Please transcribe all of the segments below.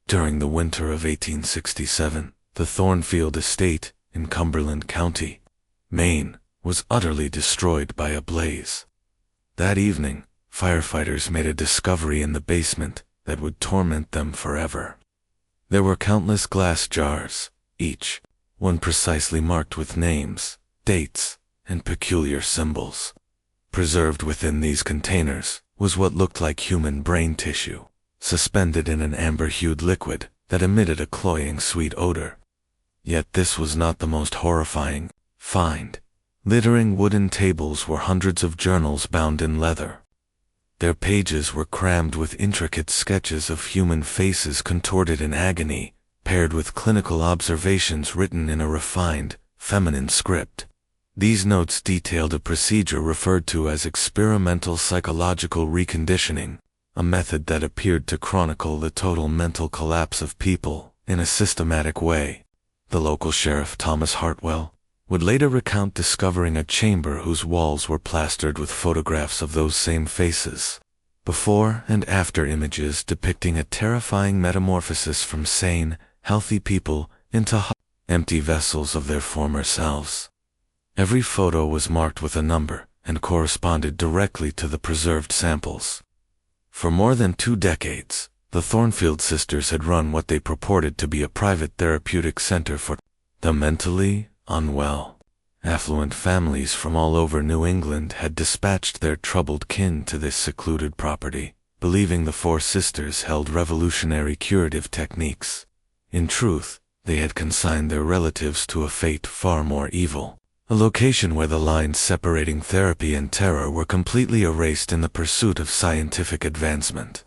During the winter of 1867, the Thornfield estate in Cumberland County, Maine, was utterly destroyed by a blaze. That evening, firefighters made a discovery in the basement that would torment them forever. There were countless glass jars, each one precisely marked with names, dates, and peculiar symbols. Preserved within these containers was what looked like human brain tissue, suspended in an amber-hued liquid that emitted a cloying sweet odor. Yet this was not the most horrifying find. Littering wooden tables were hundreds of journals bound in leather. Their pages were crammed with intricate sketches of human faces contorted in agony, paired with clinical observations written in a refined, feminine script. These notes detailed a procedure referred to as experimental psychological reconditioning, a method that appeared to chronicle the total mental collapse of people in a systematic way. The local sheriff, Thomas Hartwell, would later recount discovering a chamber whose walls were plastered with photographs of those same faces, before and after images depicting a terrifying metamorphosis from sane, healthy people into empty vessels of their former selves. Every photo was marked with a number and corresponded directly to the preserved samples. For more than 2 decades, the Thornfield sisters had run what they purported to be a private therapeutic center for the mentally unwell. Affluent families from all over New England had dispatched their troubled kin to this secluded property, believing the 4 sisters held revolutionary curative techniques. In truth, they had consigned their relatives to a fate far more evil, a location where the lines separating therapy and terror were completely erased in the pursuit of scientific advancement.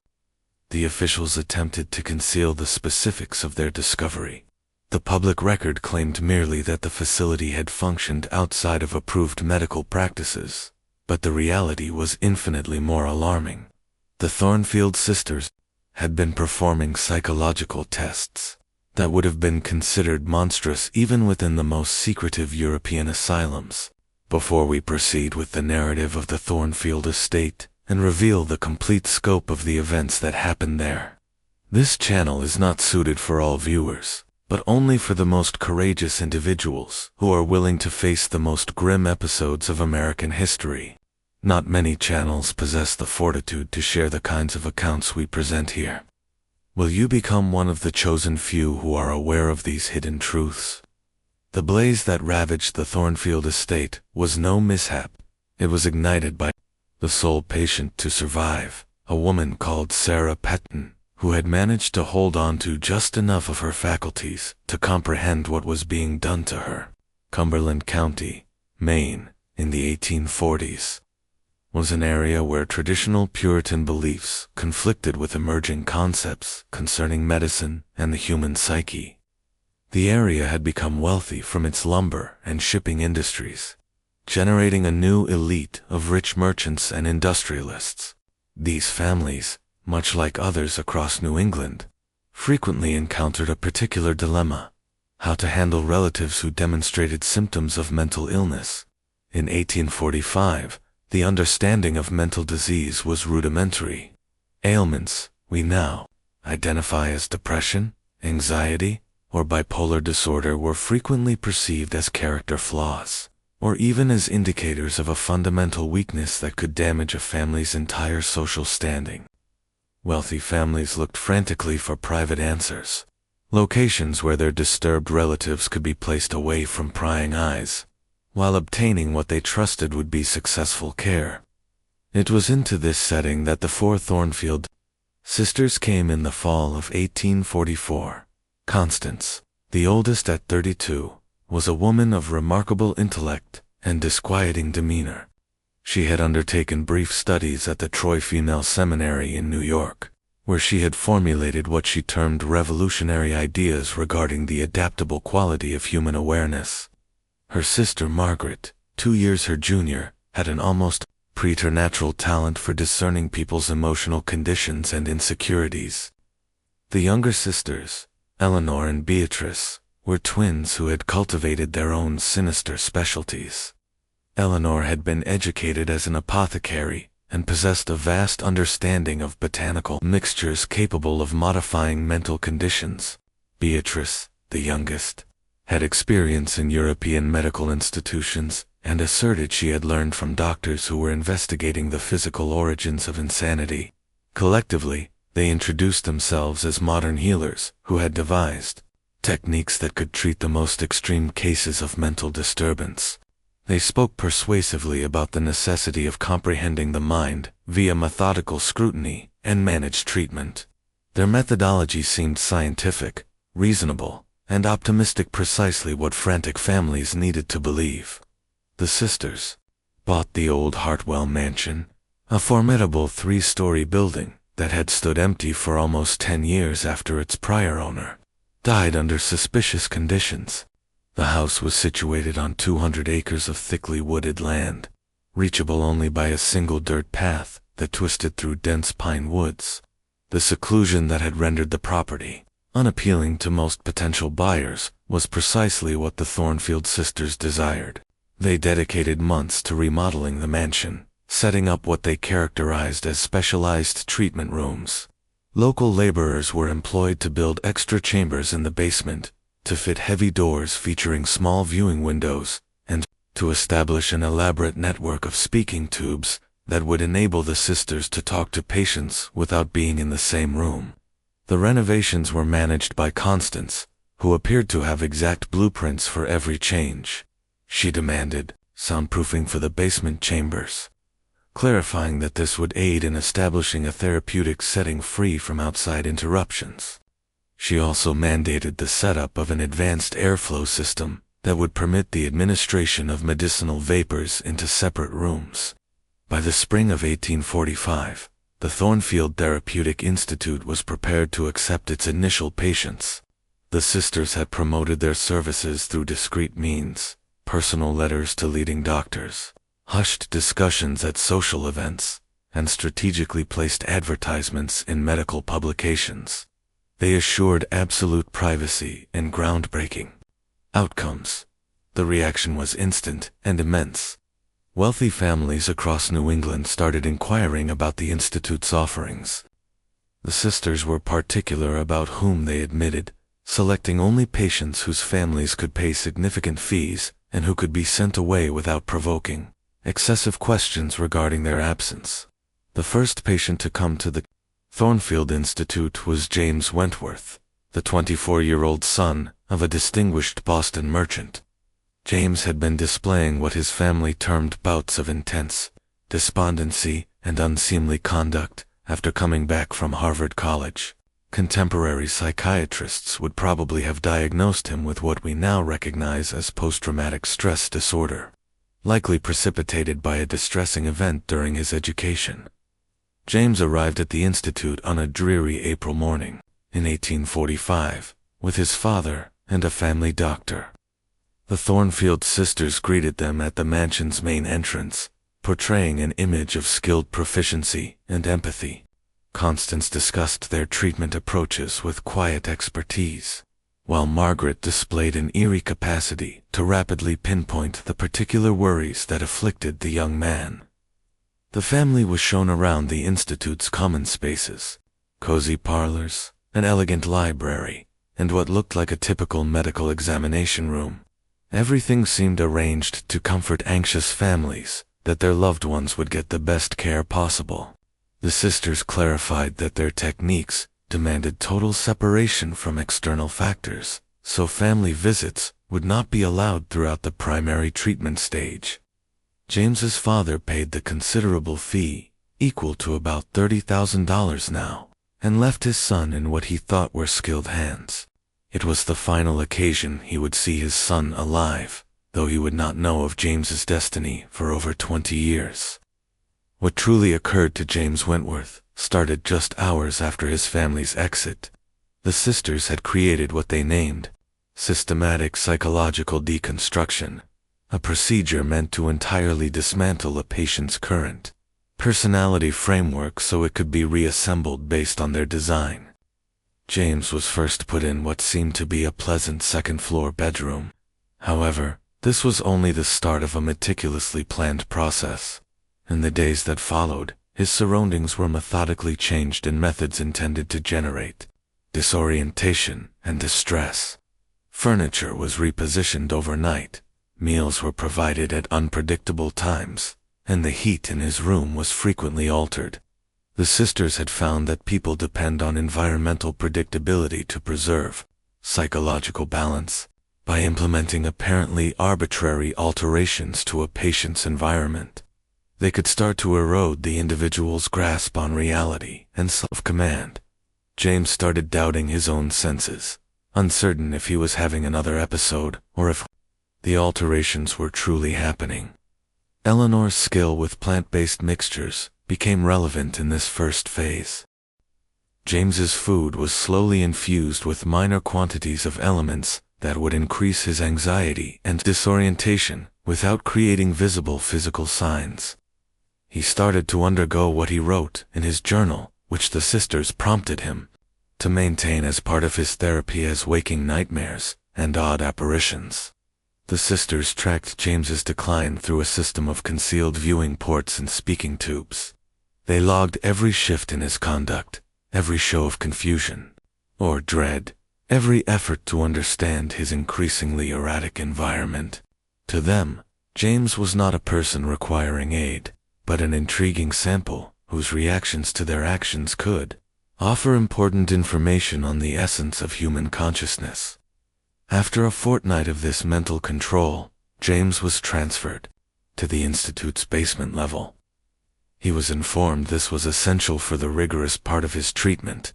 The officials attempted to conceal the specifics of their discovery. The public record claimed merely that the facility had functioned outside of approved medical practices, but the reality was infinitely more alarming. The Thornfield sisters had been performing psychological tests that would have been considered monstrous even within the most secretive European asylums. Before we proceed with the narrative of the Thornfield estate and reveal the complete scope of the events that happened there, this channel is not suited for all viewers, but only for the most courageous individuals who are willing to face the most grim episodes of American history. Not many channels possess the fortitude to share the kinds of accounts we present here. Will you become one of the chosen few who are aware of these hidden truths? The blaze that ravaged the Thornfield estate was no mishap. It was ignited by the sole patient to survive, a woman called Sarah Petton, who had managed to hold on to just enough of her faculties to comprehend what was being done to her. Cumberland County, Maine, in the 1840s, was an area where traditional Puritan beliefs conflicted with emerging concepts concerning medicine and the human psyche. The area had become wealthy from its lumber and shipping industries, generating a new elite of rich merchants and industrialists. These families, much like others across New England, frequently encountered a particular dilemma: how to handle relatives who demonstrated symptoms of mental illness. In 1845, the understanding of mental disease was rudimentary. Ailments we now identify as depression, anxiety, or bipolar disorder were frequently perceived as character flaws, or even as indicators of a fundamental weakness that could damage a family's entire social standing. Wealthy families looked frantically for private answers, locations where their disturbed relatives could be placed away from prying eyes, while obtaining what they trusted would be successful care. It was into this setting that the 4 Thornfield sisters came in the fall of 1844. Constance, the oldest at 32, was a woman of remarkable intellect and disquieting demeanor. She had undertaken brief studies at the Troy Female Seminary in New York, where she had formulated what she termed revolutionary ideas regarding the adaptable quality of human awareness. Her sister Margaret, 2 years her junior, had an almost preternatural talent for discerning people's emotional conditions and insecurities. The younger sisters, Eleanor and Beatrice, were twins who had cultivated their own sinister specialties. Eleanor had been educated as an apothecary and possessed a vast understanding of botanical mixtures capable of modifying mental conditions. Beatrice, the youngest, had experience in European medical institutions and asserted she had learned from doctors who were investigating the physical origins of insanity. Collectively, they introduced themselves as modern healers who had devised techniques that could treat the most extreme cases of mental disturbance. They spoke persuasively about the necessity of comprehending the mind via methodical scrutiny and managed treatment. Their methodology seemed scientific, reasonable, and optimistic, precisely what frantic families needed to believe. The sisters bought the old Hartwell mansion, a formidable 3-story building that had stood empty for almost 10 years after its prior owner died under suspicious conditions. The house was situated on 200 acres of thickly wooded land, reachable only by a single dirt path that twisted through dense pine woods. The seclusion that had rendered the property unappealing to most potential buyers was precisely what the Thornfield sisters desired. They dedicated months to remodeling the mansion, setting up what they characterized as specialized treatment rooms. Local laborers were employed to build extra chambers in the basement, to fit heavy doors featuring small viewing windows, and to establish an elaborate network of speaking tubes that would enable the sisters to talk to patients without being in the same room. The renovations were managed by Constance, who appeared to have exact blueprints for every change. She demanded soundproofing for the basement chambers, clarifying that this would aid in establishing a therapeutic setting free from outside interruptions. She also mandated the setup of an advanced airflow system that would permit the administration of medicinal vapors into separate rooms. By the spring of 1845, the Thornfield Therapeutic Institute was prepared to accept its initial patients. The sisters had promoted their services through discreet means: personal letters to leading doctors, hushed discussions at social events, and strategically placed advertisements in medical publications. They assured absolute privacy and groundbreaking outcomes. The reaction was instant and immense. Wealthy families across New England started inquiring about the Institute's offerings. The sisters were particular about whom they admitted, selecting only patients whose families could pay significant fees and who could be sent away without provoking excessive questions regarding their absence. The first patient to come to the Thornfield Institute was James Wentworth, the 24-year-old son of a distinguished Boston merchant. James had been displaying what his family termed bouts of intense despondency and unseemly conduct after coming back from Harvard College. Contemporary psychiatrists would probably have diagnosed him with what we now recognize as post-traumatic stress disorder, likely precipitated by a distressing event during his education. James arrived at the Institute on a dreary April morning in 1845 with his father and a family doctor. The Thornfield sisters greeted them at the mansion's main entrance, portraying an image of skilled proficiency and empathy. Constance discussed their treatment approaches with quiet expertise, while Margaret displayed an eerie capacity to rapidly pinpoint the particular worries that afflicted the young man. The family was shown around the Institute's common spaces: cozy parlors, an elegant library, and what looked like a typical medical examination room. Everything seemed arranged to comfort anxious families that their loved ones would get the best care possible. The sisters clarified that their techniques demanded total separation from external factors, so family visits would not be allowed throughout the primary treatment stage. James's father paid the considerable fee, equal to about $30,000 now, and left his son in what he thought were skilled hands. It was the final occasion he would see his son alive, though he would not know of James's destiny for over 20 years. What truly occurred to James Wentworth started just hours after his family's exit. The sisters had created what they named systematic psychological deconstruction, a procedure meant to entirely dismantle a patient's current personality framework so it could be reassembled based on their design. James was first put in what seemed to be a pleasant second-floor bedroom. However, this was only the start of a meticulously planned process. In the days that followed, His surroundings were methodically changed in methods intended to generate disorientation and distress. Furniture was repositioned overnight, meals were provided at unpredictable times, and the heat in his room was frequently altered. The sisters had found that people depend on environmental predictability to preserve psychological balance. By implementing apparently arbitrary alterations to a patient's environment, they could start to erode the individual's grasp on reality and self-command. James started doubting his own senses, uncertain if he was having another episode or if the alterations were truly happening. Eleanor's skill with plant-based mixtures became relevant in this first phase. James's food was slowly infused with minor quantities of elements that would increase his anxiety and disorientation without creating visible physical signs. He started to undergo what he wrote in his journal, which the sisters prompted him to maintain as part of his therapy as waking nightmares and odd apparitions. The sisters tracked James's decline through a system of concealed viewing ports and speaking tubes. They logged every shift in his conduct, every show of confusion or dread, every effort to understand his increasingly erratic environment. To them, James was not a person requiring aid, but an intriguing sample whose reactions to their actions could offer important information on the essence of human consciousness. After a fortnight of this mental control, James was transferred to the Institute's basement level. He was informed this was essential for the rigorous part of his treatment.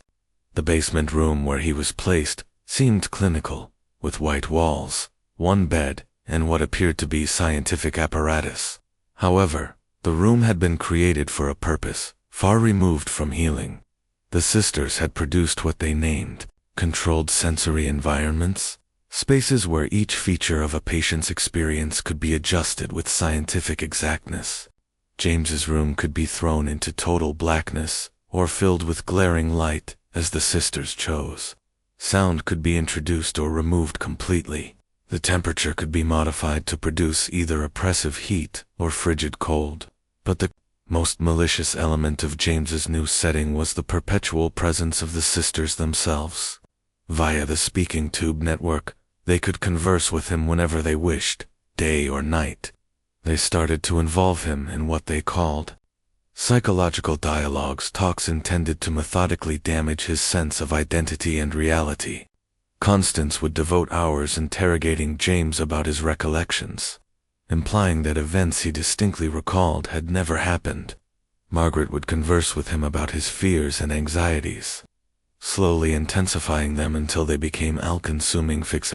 The basement room where he was placed seemed clinical, with white walls, one bed, and what appeared to be scientific apparatus. However, the room had been created for a purpose far removed from healing. The sisters had produced what they named controlled sensory environments, spaces where each feature of a patient's experience could be adjusted with scientific exactness. James's room could be thrown into total blackness or filled with glaring light, as the sisters chose. Sound could be introduced or removed completely. The temperature could be modified to produce either oppressive heat or frigid cold. But the most malicious element of James's new setting was the perpetual presence of the sisters themselves. Via the speaking tube network, they could converse with him whenever they wished, day or night. They started to involve him in what they called psychological dialogues, talks intended to methodically damage his sense of identity and reality. Constance would devote hours interrogating James about his recollections, implying that events he distinctly recalled had never happened. Margaret would converse with him about his fears and anxieties, slowly intensifying them until they became all-consuming fixations.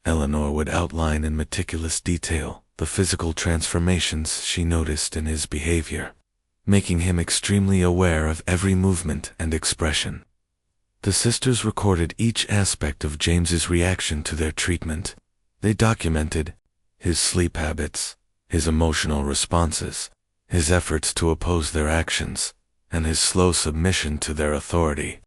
Eleanor would outline in meticulous detail the physical transformations she noticed in his behavior, making him extremely aware of every movement and expression. The sisters recorded each aspect of James's reaction to their treatment. They documented his sleep habits, his emotional responses, his efforts to oppose their actions, and his slow submission to their authority.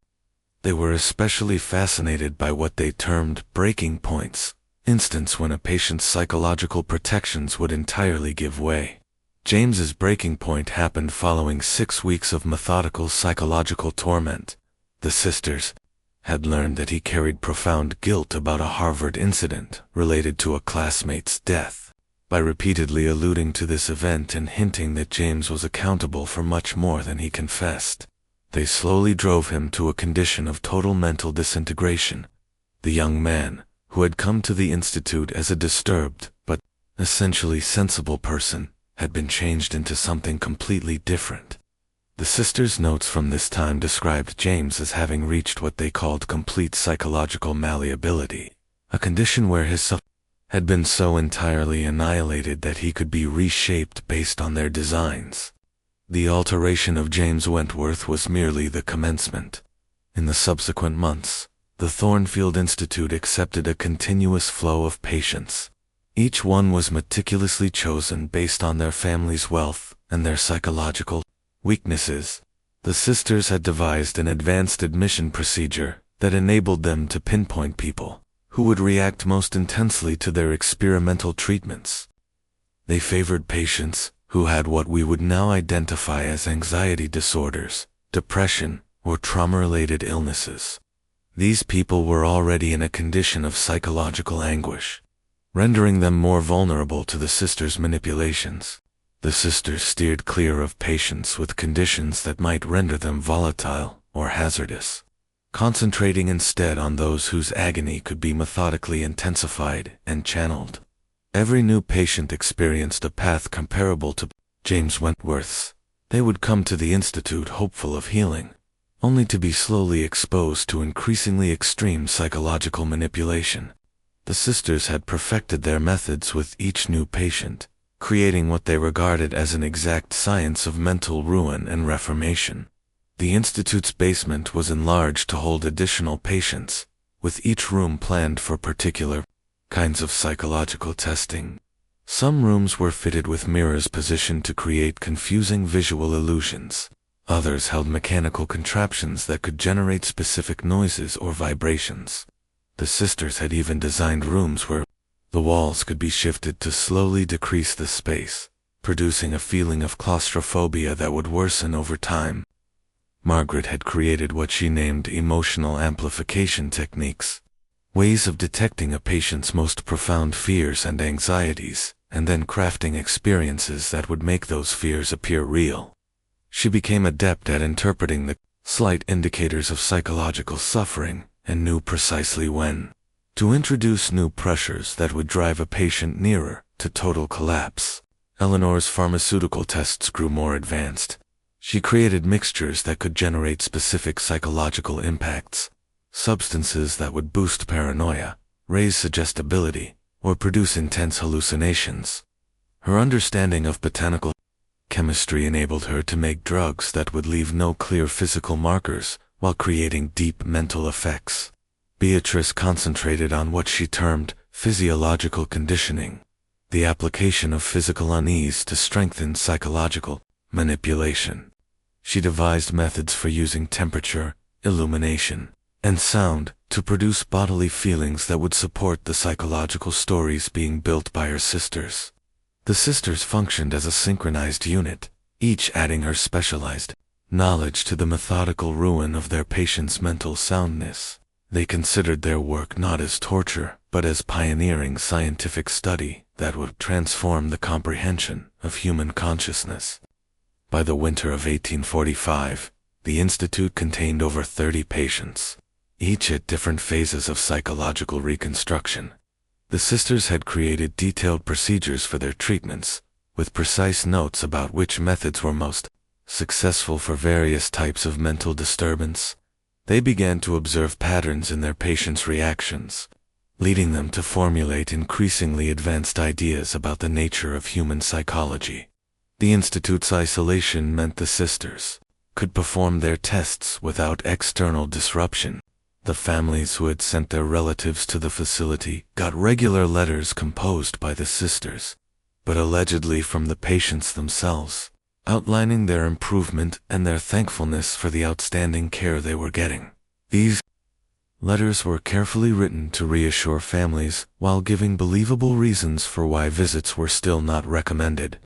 They were especially fascinated by what they termed breaking points, instances when a patient's psychological protections would entirely give way. James's breaking point happened following 6 weeks of methodical psychological torment. The sisters had learned that he carried profound guilt about a Harvard incident related to a classmate's death. By repeatedly alluding to this event and hinting that James was accountable for much more than he confessed, they slowly drove him to a condition of total mental disintegration. The young man, who had come to the Institute as a disturbed but essentially sensible person, had been changed into something completely different. The sisters' notes from this time described James as having reached what they called complete psychological malleability, a condition where his self had been so entirely annihilated that he could be reshaped based on their designs. The alteration of James Wentworth was merely the commencement. In the subsequent months, the Thornfield Institute accepted a continuous flow of patients. Each one was meticulously chosen based on their family's wealth and their psychological weaknesses. The sisters had devised an advanced admission procedure that enabled them to pinpoint people who would react most intensely to their experimental treatments. They favored patients who had what we would now identify as anxiety disorders, depression, or trauma-related illnesses. These people were already in a condition of psychological anguish, rendering them more vulnerable to the sisters' manipulations. The sisters steered clear of patients with conditions that might render them volatile or hazardous, concentrating instead on those whose agony could be methodically intensified and channeled. Every new patient experienced a path comparable to James Wentworth's. They would come to the institute hopeful of healing, only to be slowly exposed to increasingly extreme psychological manipulation. The sisters had perfected their methods with each new patient, creating what they regarded as an exact science of mental ruin and reformation. The institute's basement was enlarged to hold additional patients, with each room planned for particular kinds of psychological testing. Some rooms were fitted with mirrors positioned to create confusing visual illusions. Others held mechanical contraptions that could generate specific noises or vibrations. The sisters had even designed rooms where the walls could be shifted to slowly decrease the space, producing a feeling of claustrophobia that would worsen over time. Margaret had created what she named emotional amplification techniques, ways of detecting a patient's most profound fears and anxieties, and then crafting experiences that would make those fears appear real. She became adept at interpreting the slight indicators of psychological suffering and knew precisely when to introduce new pressures that would drive a patient nearer to total collapse. Eleanor's pharmaceutical tests grew more advanced. She created mixtures that could generate specific psychological impacts, substances that would boost paranoia, raise suggestibility, or produce intense hallucinations. Her understanding of botanical chemistry enabled her to make drugs that would leave no clear physical markers while creating deep mental effects. Beatrice concentrated on what she termed physiological conditioning, the application of physical unease to strengthen psychological manipulation. She devised methods for using temperature, illumination, and sound to produce bodily feelings that would support the psychological stories being built by her sisters. The sisters functioned as a synchronized unit, each adding her specialized knowledge to the methodical ruin of their patients' mental soundness. They considered their work not as torture, but as pioneering scientific study that would transform the comprehension of human consciousness. By the winter of 1845, the institute contained over 30 patients, each at different phases of psychological reconstruction. The sisters had created detailed procedures for their treatments, with precise notes about which methods were most successful for various types of mental disturbance. They began to observe patterns in their patients' reactions, leading them to formulate increasingly advanced ideas about the nature of human psychology. The institute's isolation meant the sisters could perform their tests without external disruption. The families who had sent their relatives to the facility got regular letters composed by the sisters, but allegedly from the patients themselves, outlining their improvement and their thankfulness for the outstanding care they were getting. These letters were carefully written to reassure families while giving believable reasons for why visits were still not recommended.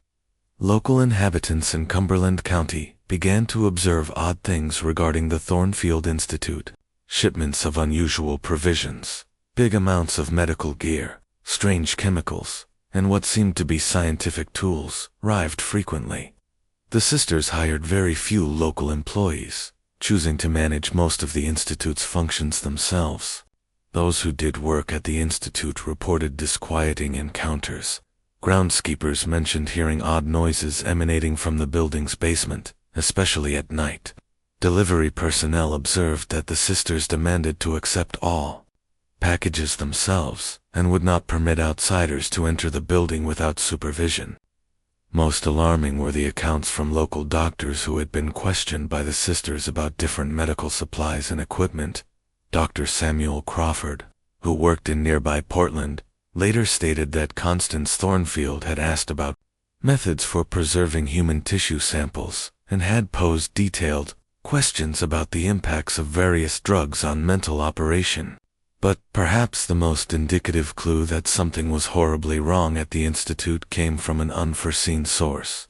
Local inhabitants in Cumberland County began to observe odd things regarding the Thornfield Institute. Shipments of unusual provisions, big amounts of medical gear, strange chemicals, and what seemed to be scientific tools arrived frequently. The sisters hired very few local employees, choosing to manage most of the institute's functions themselves. Those who did work at the institute reported disquieting encounters. Groundskeepers mentioned hearing odd noises emanating from the building's basement, especially at night. Delivery personnel observed that the sisters demanded to accept all packages themselves and would not permit outsiders to enter the building without supervision. Most alarming were the accounts from local doctors who had been questioned by the sisters about different medical supplies and equipment. Dr. Samuel Crawford, who worked in nearby Portland, later stated that Constance Thornfield had asked about methods for preserving human tissue samples and had posed detailed questions about the impacts of various drugs on mental operation. But perhaps the most indicative clue that something was horribly wrong at the institute came from an unforeseen source.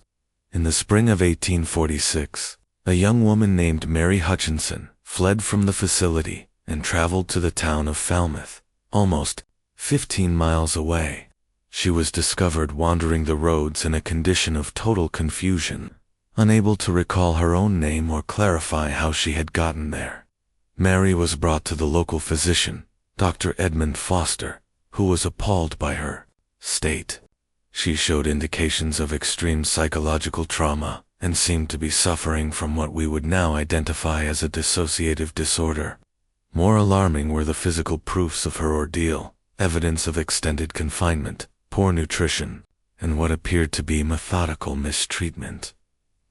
In the spring of 1846, a young woman named Mary Hutchinson fled from the facility and traveled to the town of Falmouth, almost 15 miles away. She was discovered wandering the roads in a condition of total confusion, unable to recall her own name or clarify how she had gotten there. Mary was brought to the local physician, Dr. Edmund Foster, who was appalled by her state. She showed indications of extreme psychological trauma and seemed to be suffering from what we would now identify as a dissociative disorder. More alarming were the physical proofs of her ordeal, evidence of extended confinement, poor nutrition, and what appeared to be methodical mistreatment.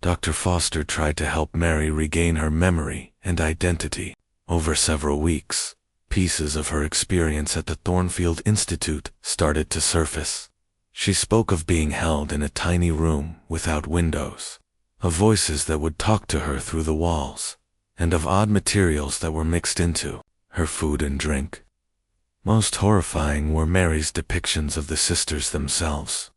Dr. Foster tried to help Mary regain her memory and identity. Over several weeks, pieces of her experience at the Thornfield Institute started to surface. She spoke of being held in a tiny room without windows, of voices that would talk to her through the walls, and of odd materials that were mixed into her food and drink. Most horrifying were Mary's depictions of the sisters themselves.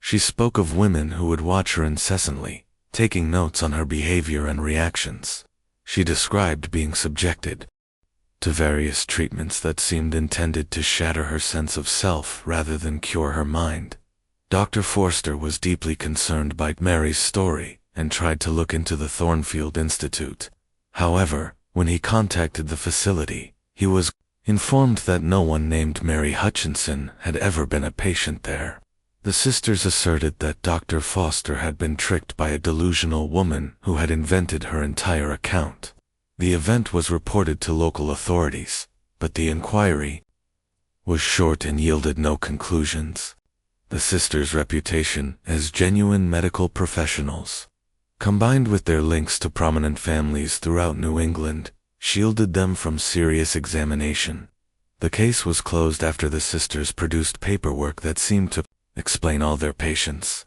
She spoke of women who would watch her incessantly, taking notes on her behavior and reactions. She described being subjected to various treatments that seemed intended to shatter her sense of self rather than cure her mind. Dr. Forster was deeply concerned by Mary's story and tried to look into the Thornfield Institute. However, when he contacted the facility, he was informed that no one named Mary Hutchinson had ever been a patient there. The sisters asserted that Dr. Foster had been tricked by a delusional woman who had invented her entire account. The event was reported to local authorities, but the inquiry was short and yielded no conclusions. The sisters' reputation as genuine medical professionals, combined with their links to prominent families throughout New England, shielded them from serious examination. The case was closed after the sisters produced paperwork that seemed to explain all their patients.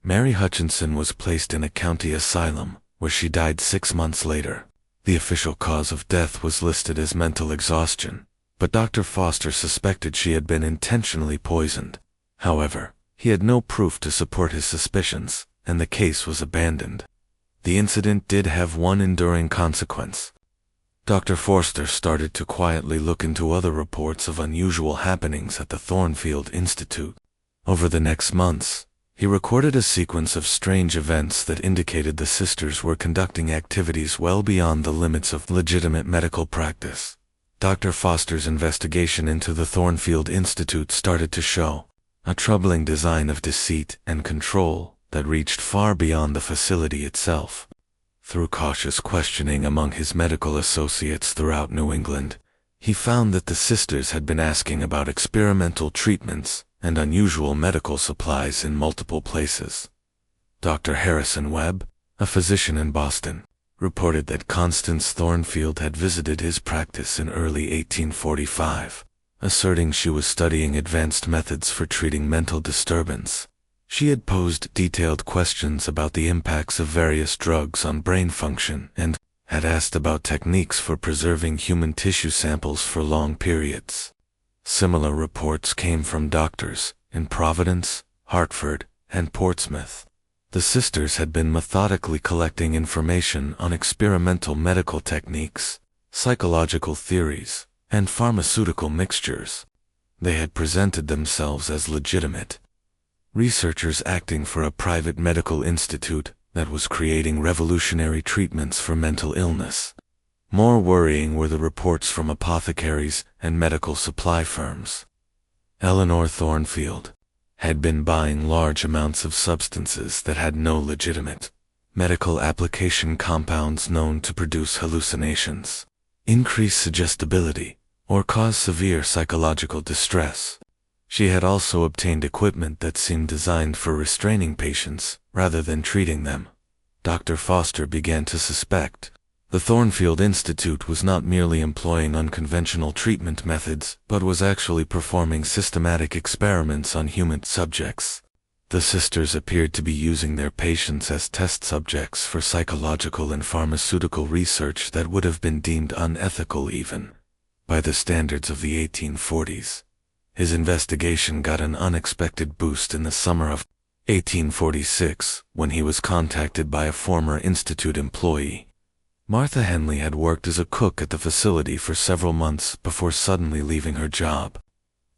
Mary Hutchinson was placed in a county asylum, where she died 6 months later. The official cause of death was listed as mental exhaustion, but Dr. Foster suspected she had been intentionally poisoned. However, he had no proof to support his suspicions, and the case was abandoned. The incident did have one enduring consequence. Dr. Forster started to quietly look into other reports of unusual happenings at the Thornfield Institute. Over the next months, he recorded a sequence of strange events that indicated the sisters were conducting activities well beyond the limits of legitimate medical practice. Dr. Foster's investigation into the Thornfield Institute started to show a troubling design of deceit and control that reached far beyond the facility itself. Through cautious questioning among his medical associates throughout New England, he found that the sisters had been asking about experimental treatments and unusual medical supplies in multiple places. Dr. Harrison Webb, a physician in Boston, reported that Constance Thornfield had visited his practice in early 1845, asserting she was studying advanced methods for treating mental disturbance. She had posed detailed questions about the impacts of various drugs on brain function and had asked about techniques for preserving human tissue samples for long periods. Similar reports came from doctors in Providence, Hartford, and Portsmouth. The sisters had been methodically collecting information on experimental medical techniques, psychological theories, and pharmaceutical mixtures. They had presented themselves as legitimate researchers acting for a private medical institute that was creating revolutionary treatments for mental illness. More worrying were the reports from apothecaries and medical supply firms. Eleanor Thornfield had been buying large amounts of substances that had no legitimate medical application, compounds known to produce hallucinations, increase suggestibility, or cause severe psychological distress. She had also obtained equipment that seemed designed for restraining patients rather than treating them. Dr. Foster began to suspect the Thornfield Institute was not merely employing unconventional treatment methods, but was actually performing systematic experiments on human subjects. The sisters appeared to be using their patients as test subjects for psychological and pharmaceutical research that would have been deemed unethical even by the standards of the 1840s. His investigation got an unexpected boost in the summer of 1846, when he was contacted by a former institute employee. Martha Henley had worked as a cook at the facility for several months before suddenly leaving her job.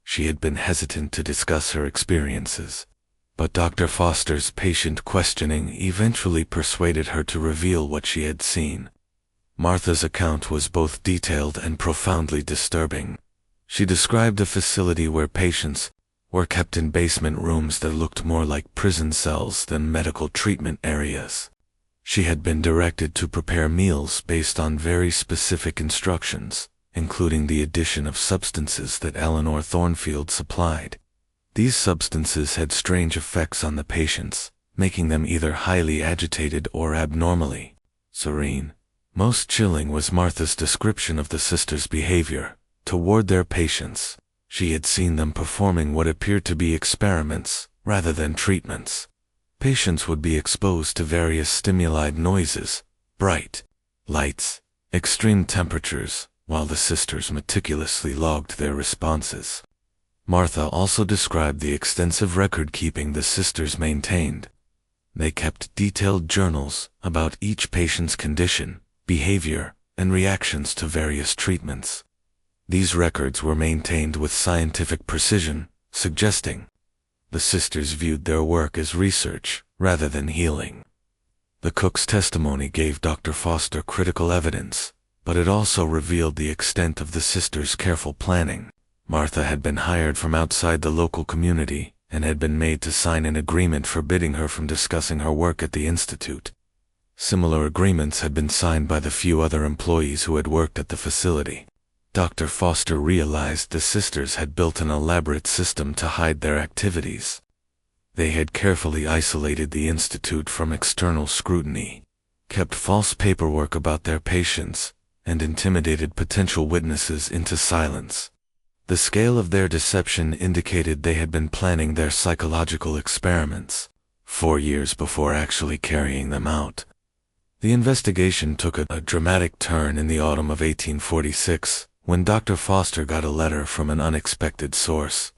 She had been hesitant to discuss her experiences, but Dr. Foster's patient questioning eventually persuaded her to reveal what she had seen. Martha's account was both detailed and profoundly disturbing. She described a facility where patients were kept in basement rooms that looked more like prison cells than medical treatment areas. She had been directed to prepare meals based on very specific instructions, including the addition of substances that Eleanor Thornfield supplied. These substances had strange effects on the patients, making them either highly agitated or abnormally serene. Most chilling was Martha's description of the sisters' behavior toward their patients. She had seen them performing what appeared to be experiments rather than treatments. Patients would be exposed to various stimuli, noises, bright lights, extreme temperatures, while the sisters meticulously logged their responses. Martha also described the extensive record-keeping the sisters maintained. They kept detailed journals about each patient's condition, behavior, and reactions to various treatments. These records were maintained with scientific precision, suggesting the sisters viewed their work as research rather than healing. The cook's testimony gave Dr. Foster critical evidence, but it also revealed the extent of the sisters' careful planning. Martha had been hired from outside the local community and had been made to sign an agreement forbidding her from discussing her work at the institute. Similar agreements had been signed by the few other employees who had worked at the facility. Dr. Foster realized the sisters had built an elaborate system to hide their activities. They had carefully isolated the institute from external scrutiny, kept false paperwork about their patients, and intimidated potential witnesses into silence. The scale of their deception indicated they had been planning their psychological experiments 4 years before actually carrying them out. The investigation took a dramatic turn in the autumn of 1846, when Dr. Foster got a letter from an unexpected source.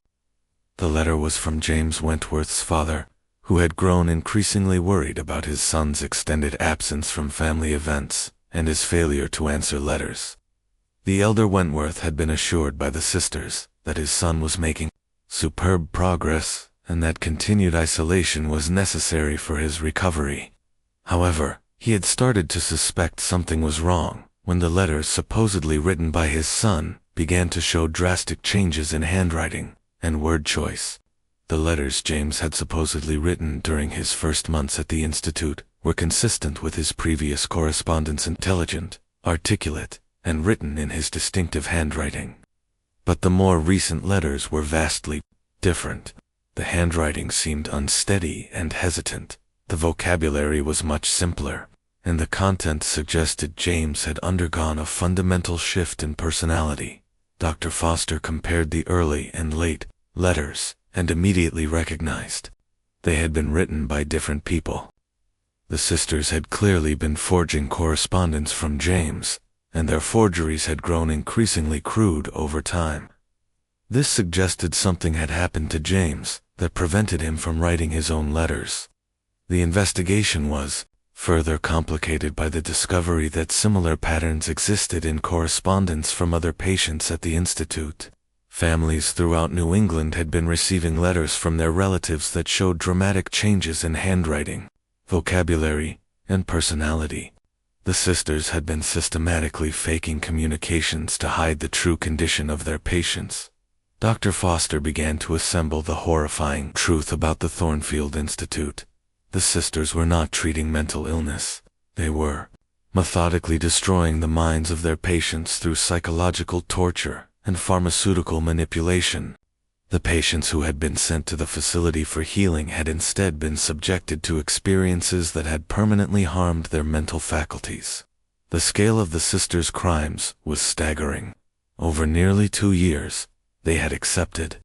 The letter was from James Wentworth's father, who had grown increasingly worried about his son's extended absence from family events and his failure to answer letters. The elder Wentworth had been assured by the sisters that his son was making superb progress and that continued isolation was necessary for his recovery. However, he had started to suspect something was wrong when the letters supposedly written by his son began to show drastic changes in handwriting and word choice. The letters James had supposedly written during his first months at the institute were consistent with his previous correspondence, intelligent, articulate, and written in his distinctive handwriting. But the more recent letters were vastly different. The handwriting seemed unsteady and hesitant. The vocabulary was much simpler, and the content suggested James had undergone a fundamental shift in personality. Dr. Foster compared the early and late letters and immediately recognized they had been written by different people. The sisters had clearly been forging correspondence from James, and their forgeries had grown increasingly crude over time. This suggested something had happened to James that prevented him from writing his own letters. The investigation was further complicated by the discovery that similar patterns existed in correspondence from other patients at the institute. Families throughout New England had been receiving letters from their relatives that showed dramatic changes in handwriting, vocabulary, and personality. The sisters had been systematically faking communications to hide the true condition of their patients. Dr. Foster began to assemble the horrifying truth about the Thornfield Institute. The sisters were not treating mental illness. They were methodically destroying the minds of their patients through psychological torture and pharmaceutical manipulation. The patients who had been sent to the facility for healing had instead been subjected to experiences that had permanently harmed their mental faculties. The scale of the sisters' crimes was staggering. Over nearly 2 years, they had accepted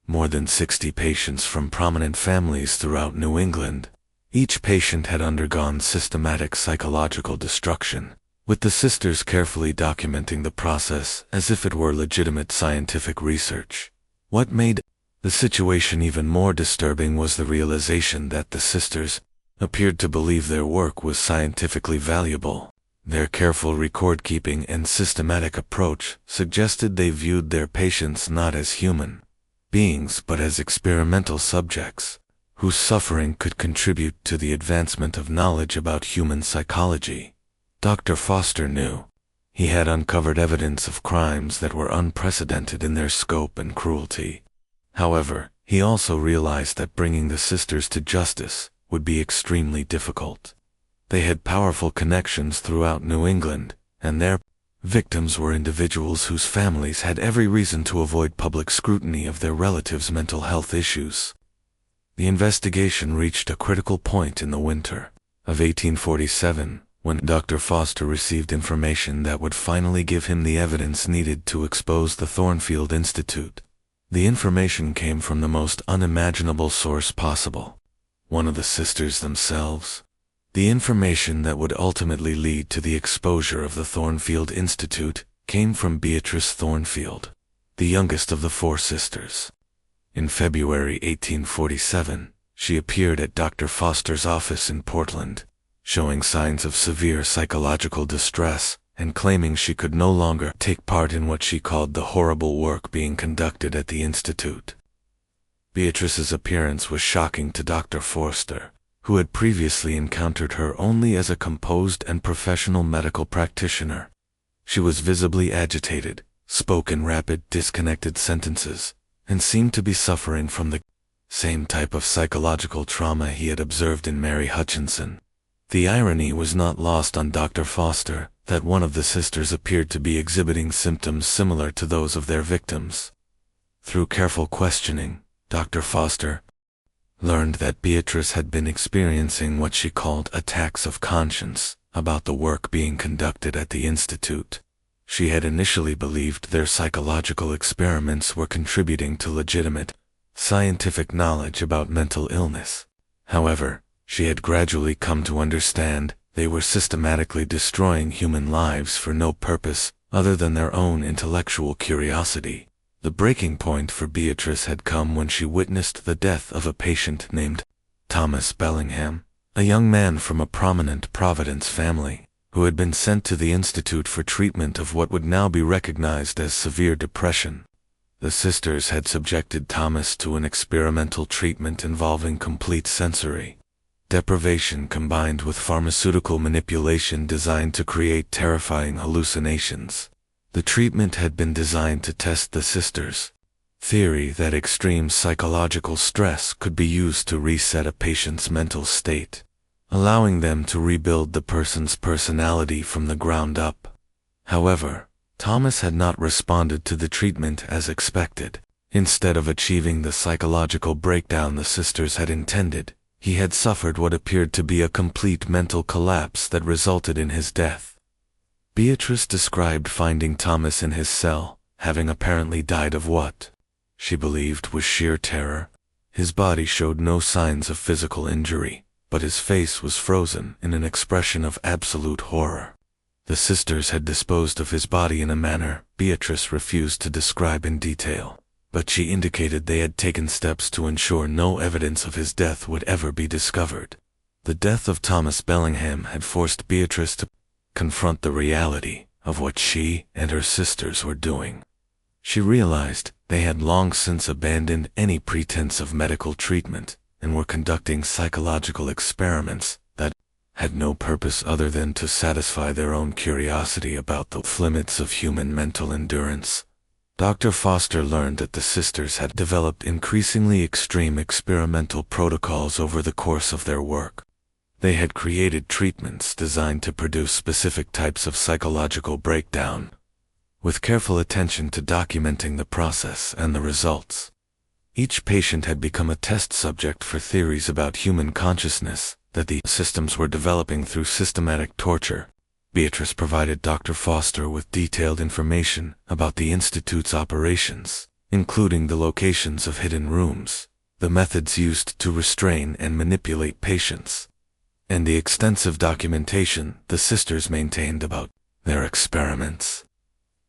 more than 60 patients from prominent families throughout New England. Each patient had undergone systematic psychological destruction, with the sisters carefully documenting the process as if it were legitimate scientific research. What made The situation even more disturbing was the realization that the sisters appeared to believe their work was scientifically valuable. Their careful record-keeping and systematic approach suggested they viewed their patients not as human beings but as experimental subjects, whose suffering could contribute to the advancement of knowledge about human psychology. Dr. Foster knew he had uncovered evidence of crimes that were unprecedented in their scope and cruelty. However, he also realized that bringing the sisters to justice would be extremely difficult. They had powerful connections throughout New England, and their victims were individuals whose families had every reason to avoid public scrutiny of their relatives' mental health issues. The investigation reached a critical point in the winter of 1847, when Dr. Foster received information that would finally give him the evidence needed to expose the Thornfield Institute. The information came from the most unimaginable source possible: one of the sisters themselves. The information that would ultimately lead to the exposure of the Thornfield Institute came from Beatrice Thornfield, the youngest of the four sisters. In February 1847, she appeared at Dr. Foster's office in Portland, showing signs of severe psychological distress and claiming she could no longer take part in what she called the horrible work being conducted at the Institute. Beatrice's appearance was shocking to Dr. Foster, who had previously encountered her only as a composed and professional medical practitioner. She was visibly agitated, spoke in rapid, disconnected sentences, and seemed to be suffering from the same type of psychological trauma he had observed in Mary Hutchinson. The irony was not lost on Dr. Foster that one of the sisters appeared to be exhibiting symptoms similar to those of their victims. Through careful questioning, Dr. Foster learned that Beatrice had been experiencing what she called attacks of conscience about the work being conducted at the Institute. She had initially believed their psychological experiments were contributing to legitimate, scientific knowledge about mental illness. However, she had gradually come to understand they were systematically destroying human lives for no purpose other than their own intellectual curiosity. The breaking point for Beatrice had come when she witnessed the death of a patient named Thomas Bellingham, a young man from a prominent Providence family, who had been sent to the Institute for treatment of what would now be recognized as severe depression. The sisters had subjected Thomas to an experimental treatment involving complete sensory deprivation combined with pharmaceutical manipulation designed to create terrifying hallucinations. The treatment had been designed to test the sisters' theory that extreme psychological stress could be used to reset a patient's mental state, allowing them to rebuild the person's personality from the ground up. However, Thomas had not responded to the treatment as expected. Instead of achieving the psychological breakdown the sisters had intended, he had suffered what appeared to be a complete mental collapse that resulted in his death. Beatrice described finding Thomas in his cell, having apparently died of what she believed was sheer terror. His body showed no signs of physical injury, but his face was frozen in an expression of absolute horror. The sisters had disposed of his body in a manner Beatrice refused to describe in detail, but she indicated they had taken steps to ensure no evidence of his death would ever be discovered. The death of Thomas Bellingham had forced Beatrice to confront the reality of what she and her sisters were doing. She realized they had long since abandoned any pretense of medical treatment and were conducting psychological experiments that had no purpose other than to satisfy their own curiosity about the limits of human mental endurance. Dr. Foster learned that the sisters had developed increasingly extreme experimental protocols over the course of their work. They had created treatments designed to produce specific types of psychological breakdown, with careful attention to documenting the process and the results. Each patient had become a test subject for theories about human consciousness that the systems were developing through systematic torture. Beatrice provided Dr. Foster with detailed information about the Institute's operations, including the locations of hidden rooms, the methods used to restrain and manipulate patients, and the extensive documentation the sisters maintained about their experiments.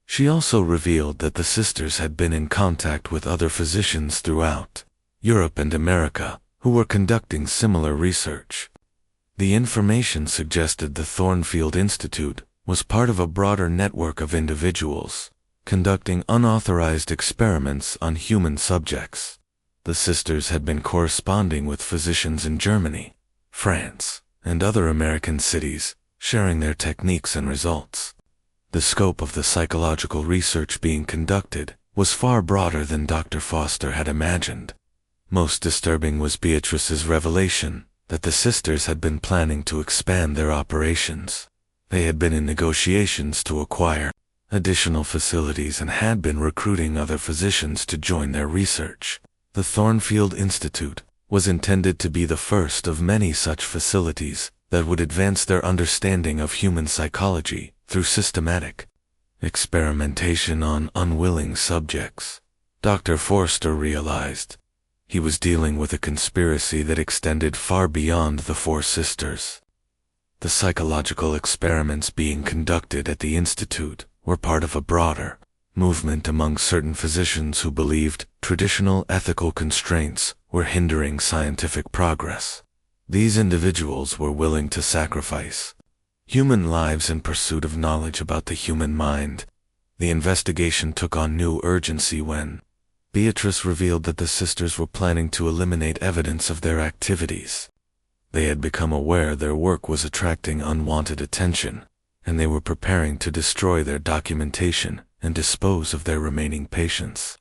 She also revealed that the sisters had been in contact with other physicians throughout Europe and America who were conducting similar research. The information suggested the Thornfield Institute was part of a broader network of individuals conducting unauthorized experiments on human subjects. The sisters had been corresponding with physicians in Germany, France, and other American cities, sharing their techniques and results. The scope of the psychological research being conducted was far broader than Dr. Foster had imagined. Most disturbing was Beatrice's revelation that the sisters had been planning to expand their operations. They had been in negotiations to acquire additional facilities and had been recruiting other physicians to join their research. The Thornfield Institute was intended to be the first of many such facilities that would advance their understanding of human psychology through systematic experimentation on unwilling subjects. Dr. Forster realized he was dealing with a conspiracy that extended far beyond the four sisters. The psychological experiments being conducted at the Institute were part of a broader movement among certain physicians who believed traditional ethical constraints were hindering scientific progress. These individuals were willing to sacrifice human lives in pursuit of knowledge about the human mind. The investigation took on new urgency when Beatrice revealed that the sisters were planning to eliminate evidence of their activities. They had become aware their work was attracting unwanted attention, and they were preparing to destroy their documentation and dispose of their remaining patients.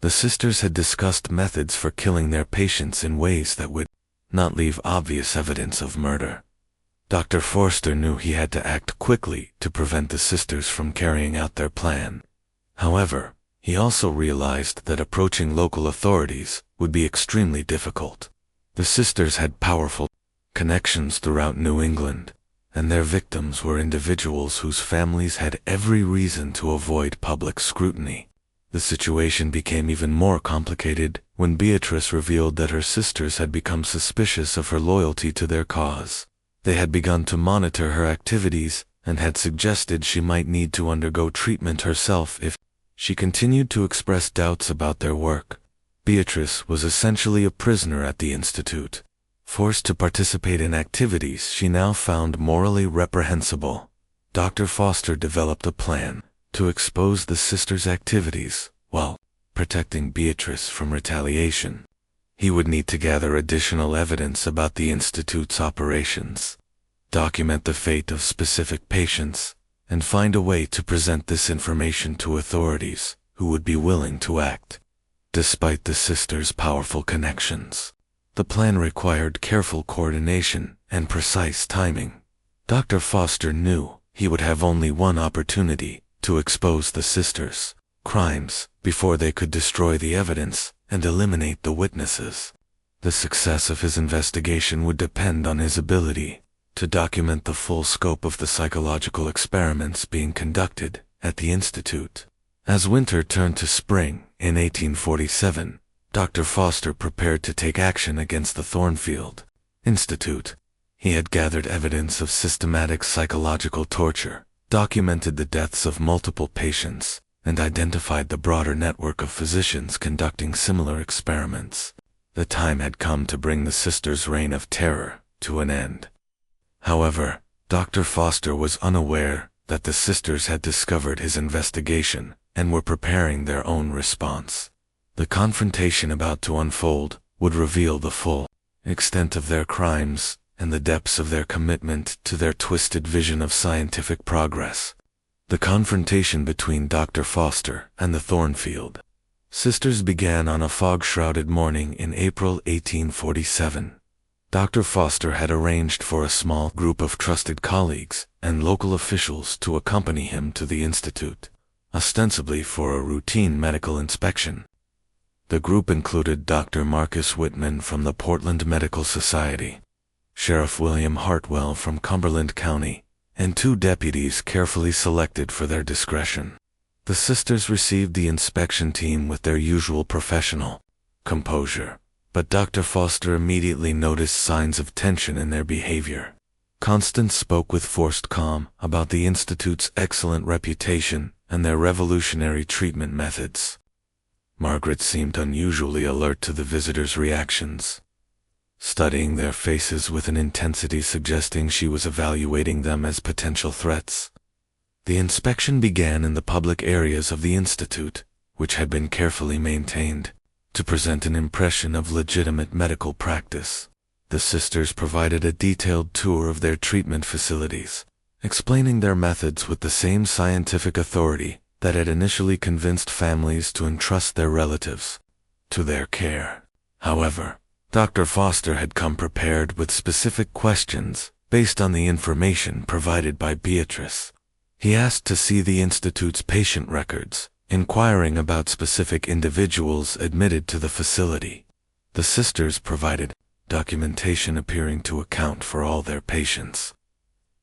The sisters had discussed methods for killing their patients in ways that would not leave obvious evidence of murder. Dr. Forster knew he had to act quickly to prevent the sisters from carrying out their plan. However, he also realized that approaching local authorities would be extremely difficult. The sisters had powerful connections throughout New England, and their victims were individuals whose families had every reason to avoid public scrutiny. The situation became even more complicated when Beatrice revealed that her sisters had become suspicious of her loyalty to their cause. They had begun to monitor her activities and had suggested she might need to undergo treatment herself if she continued to express doubts about their work. Beatrice was essentially a prisoner at the Institute, forced to participate in activities she now found morally reprehensible. Dr. Foster developed a plan to expose the sisters' activities while protecting Beatrice from retaliation. He would need to gather additional evidence about the Institute's operations, document the fate of specific patients, and find a way to present this information to authorities who would be willing to act. Despite the sisters' powerful connections, the plan required careful coordination and precise timing. Dr. Foster knew he would have only one opportunity to expose the sisters' crimes before they could destroy the evidence and eliminate the witnesses. The success of his investigation would depend on his ability to document the full scope of the psychological experiments being conducted at the Institute. As winter turned to spring in 1847, Dr. Foster prepared to take action against the Thornfield Institute. He had gathered evidence of systematic psychological torture, documented the deaths of multiple patients, and identified the broader network of physicians conducting similar experiments. The time had come to bring the sisters' reign of terror to an end. However, Dr. Foster was unaware that the sisters had discovered his investigation and were preparing their own response. The confrontation about to unfold would reveal the full extent of their crimes and the depths of their commitment to their twisted vision of scientific progress. The confrontation between Dr. Foster and the Thornfield sisters began on a fog-shrouded morning in April 1847. Dr. Foster had arranged for a small group of trusted colleagues and local officials to accompany him to the Institute, ostensibly for a routine medical inspection. The group included Dr. Marcus Whitman from the Portland Medical Society, Sheriff William Hartwell from Cumberland County, and 2 deputies carefully selected for their discretion. The sisters received the inspection team with their usual professional composure, but Dr. Foster immediately noticed signs of tension in their behavior. Constance spoke with forced calm about the Institute's excellent reputation and their revolutionary treatment methods. Margaret seemed unusually alert to the visitors' reactions, studying their faces with an intensity suggesting she was evaluating them as potential threats. The inspection began in the public areas of the institute, which had been carefully maintained, to present an impression of legitimate medical practice. The sisters provided a detailed tour of their treatment facilities, explaining their methods with the same scientific authority that had initially convinced families to entrust their relatives to their care. However, Dr. Foster had come prepared with specific questions based on the information provided by Beatrice. He asked to see the Institute's patient records, inquiring about specific individuals admitted to the facility. The sisters provided documentation appearing to account for all their patients.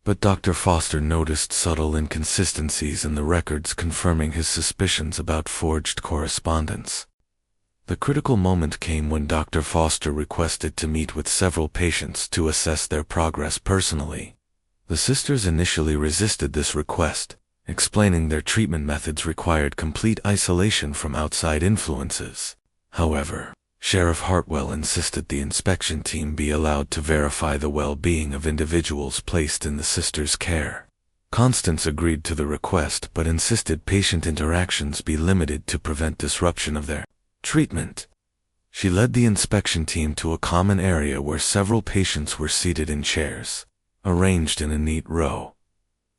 But Dr. Foster noticed subtle inconsistencies in the records, confirming his suspicions about forged correspondence. The critical moment came when Dr. Foster requested to meet with several patients to assess their progress personally. The sisters initially resisted this request, explaining their treatment methods required complete isolation from outside influences. However, Sheriff Hartwell insisted the inspection team be allowed to verify the well-being of individuals placed in the sisters' care. Constance agreed to the request but insisted patient interactions be limited to prevent disruption of their treatment. She led the inspection team to a common area where several patients were seated in chairs, arranged in a neat row.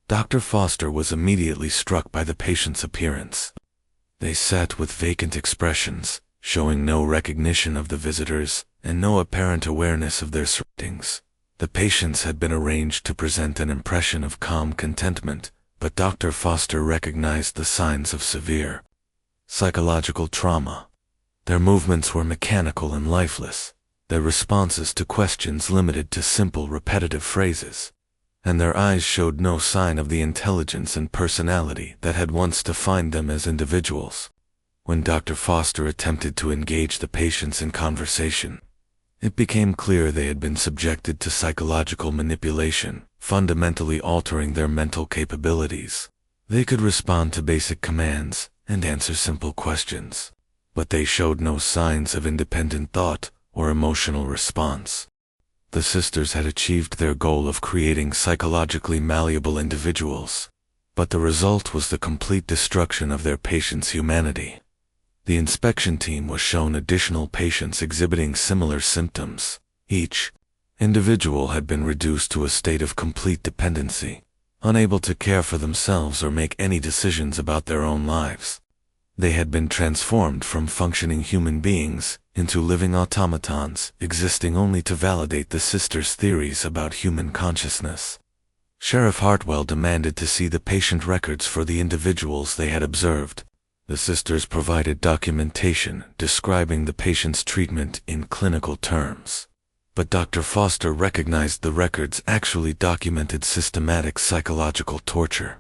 Dr. Foster was immediately struck by the patients' appearance. They sat with vacant expressions, showing no recognition of the visitors and no apparent awareness of their surroundings. The patients had been arranged to present an impression of calm contentment, but Dr. Foster recognized the signs of severe psychological trauma. Their movements were mechanical and lifeless, their responses to questions limited to simple repetitive phrases, and their eyes showed no sign of the intelligence and personality that had once defined them as individuals. When Dr. Foster attempted to engage the patients in conversation, it became clear they had been subjected to psychological manipulation, fundamentally altering their mental capabilities. They could respond to basic commands and answer simple questions, but they showed no signs of independent thought or emotional response. The sisters had achieved their goal of creating psychologically malleable individuals, but the result was the complete destruction of their patients' humanity. The inspection team was shown additional patients exhibiting similar symptoms. Each individual had been reduced to a state of complete dependency, unable to care for themselves or make any decisions about their own lives. They had been transformed from functioning human beings into living automatons, existing only to validate the sisters' theories about human consciousness. Sheriff Hartwell demanded to see the patient records for the individuals they had observed. The sisters provided documentation describing the patient's treatment in clinical terms, but Dr. Foster recognized the records actually documented systematic psychological torture.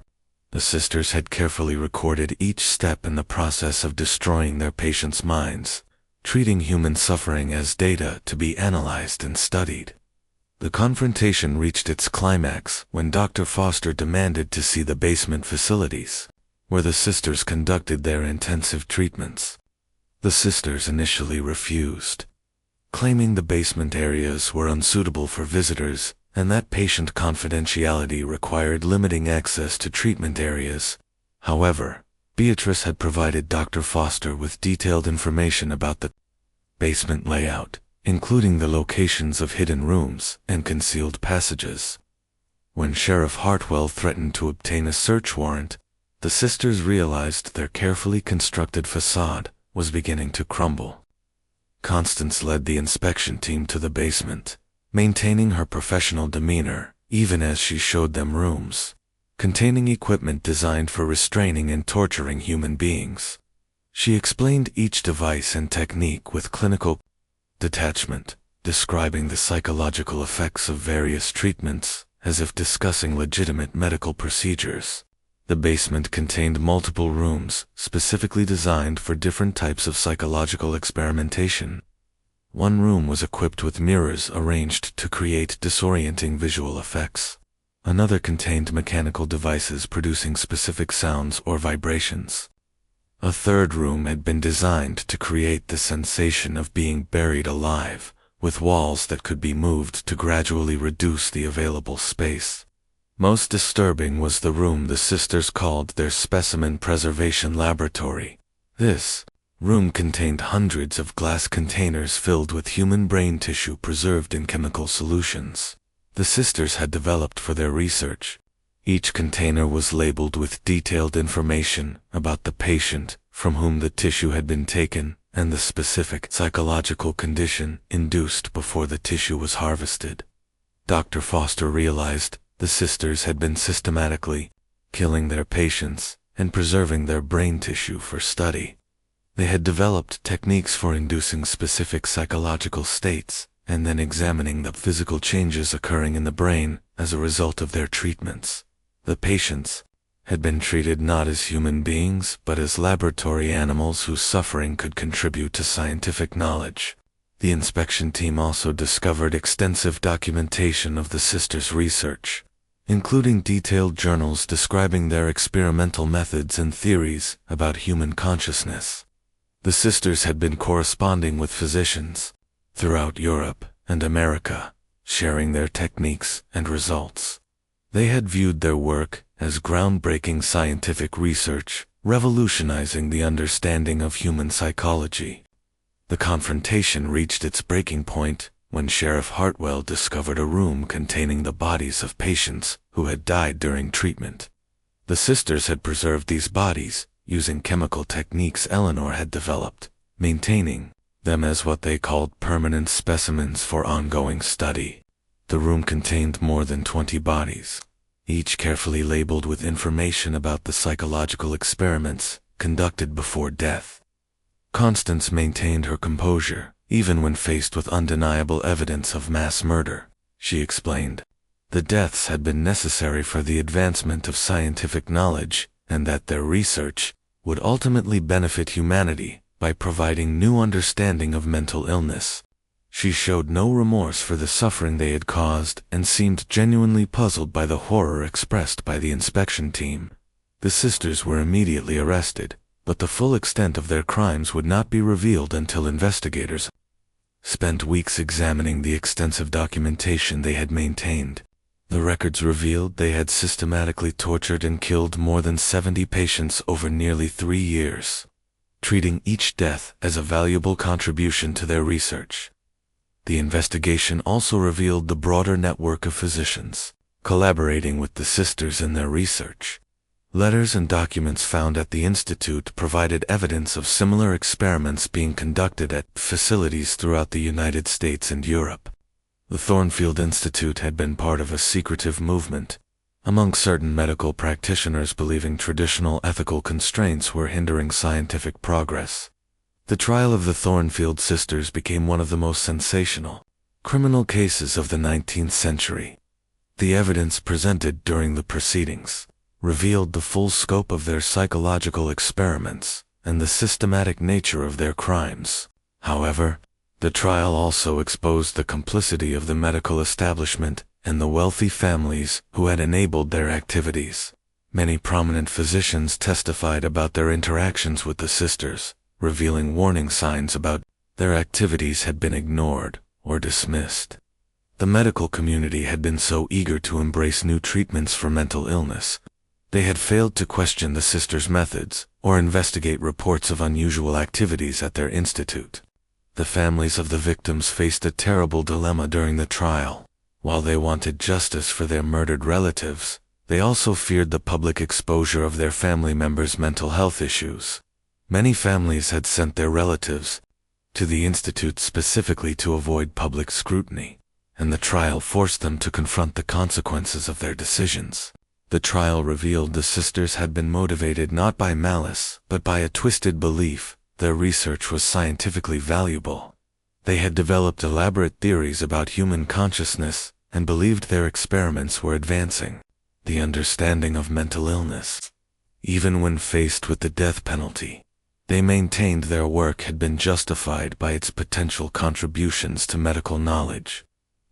The sisters had carefully recorded each step in the process of destroying their patients' minds, treating human suffering as data to be analyzed and studied. The confrontation reached its climax when Dr. Foster demanded to see the basement facilities, where the sisters conducted their intensive treatments. The sisters initially refused, claiming the basement areas were unsuitable for visitors and that patient confidentiality required limiting access to treatment areas. However, Beatrice had provided Dr. Foster with detailed information about the basement layout, including the locations of hidden rooms and concealed passages. When Sheriff Hartwell threatened to obtain a search warrant, the sisters realized their carefully constructed facade was beginning to crumble. Constance led the inspection team to the basement, maintaining her professional demeanor, even as she showed them rooms containing equipment designed for restraining and torturing human beings. She explained each device and technique with clinical detachment, describing the psychological effects of various treatments as if discussing legitimate medical procedures. The basement contained multiple rooms specifically designed for different types of psychological experimentation. One room was equipped with mirrors arranged to create disorienting visual effects. Another contained mechanical devices producing specific sounds or vibrations. A third room had been designed to create the sensation of being buried alive, with walls that could be moved to gradually reduce the available space. Most disturbing was the room the sisters called their specimen preservation laboratory. This room contained hundreds of glass containers filled with human brain tissue preserved in chemical solutions the sisters had developed for their research. Each container was labeled with detailed information about the patient from whom the tissue had been taken and the specific psychological condition induced before the tissue was harvested. Dr. Foster realized the sisters had been systematically killing their patients and preserving their brain tissue for study. They had developed techniques for inducing specific psychological states and then examining the physical changes occurring in the brain as a result of their treatments. The patients had been treated not as human beings but as laboratory animals whose suffering could contribute to scientific knowledge. The inspection team also discovered extensive documentation of the sisters' research, including detailed journals describing their experimental methods and theories about human consciousness. The sisters had been corresponding with physicians throughout Europe and America, sharing their techniques and results. They had viewed their work as groundbreaking scientific research, revolutionizing the understanding of human psychology. The confrontation reached its breaking point when Sheriff Hartwell discovered a room containing the bodies of patients who had died during treatment. The sisters had preserved these bodies using chemical techniques Eleanor had developed, maintaining them as what they called permanent specimens for ongoing study. The room contained more than 20 bodies, each carefully labeled with information about the psychological experiments conducted before death. Constance maintained her composure, even when faced with undeniable evidence of mass murder. She explained, the deaths had been necessary for the advancement of scientific knowledge, and that their research would ultimately benefit humanity by providing new understanding of mental illness. She showed no remorse for the suffering they had caused and seemed genuinely puzzled by the horror expressed by the inspection team. The sisters were immediately arrested, but the full extent of their crimes would not be revealed until investigators spent weeks examining the extensive documentation they had maintained. The records revealed they had systematically tortured and killed more than 70 patients over nearly 3 years, treating each death as a valuable contribution to their research. The investigation also revealed the broader network of physicians collaborating with the sisters in their research. Letters and documents found at the Institute provided evidence of similar experiments being conducted at facilities throughout the United States and Europe. The Thornfield Institute had been part of a secretive movement among certain medical practitioners believing traditional ethical constraints were hindering scientific progress. The trial of the Thornfield sisters became one of the most sensational criminal cases of the 19th century. The evidence presented during the proceedings revealed the full scope of their psychological experiments and the systematic nature of their crimes. However, the trial also exposed the complicity of the medical establishment and the wealthy families who had enabled their activities. Many prominent physicians testified about their interactions with the sisters, revealing warning signs about their activities had been ignored or dismissed. The medical community had been so eager to embrace new treatments for mental illness, they had failed to question the sisters' methods or investigate reports of unusual activities at their institute. The families of the victims faced a terrible dilemma during the trial. While they wanted justice for their murdered relatives, they also feared the public exposure of their family members' mental health issues. Many families had sent their relatives to the institute specifically to avoid public scrutiny, and the trial forced them to confront the consequences of their decisions. The trial revealed the sisters had been motivated not by malice, but by a twisted belief their research was scientifically valuable. They had developed elaborate theories about human consciousness and believed their experiments were advancing the understanding of mental illness. Even when faced with the death penalty, they maintained their work had been justified by its potential contributions to medical knowledge.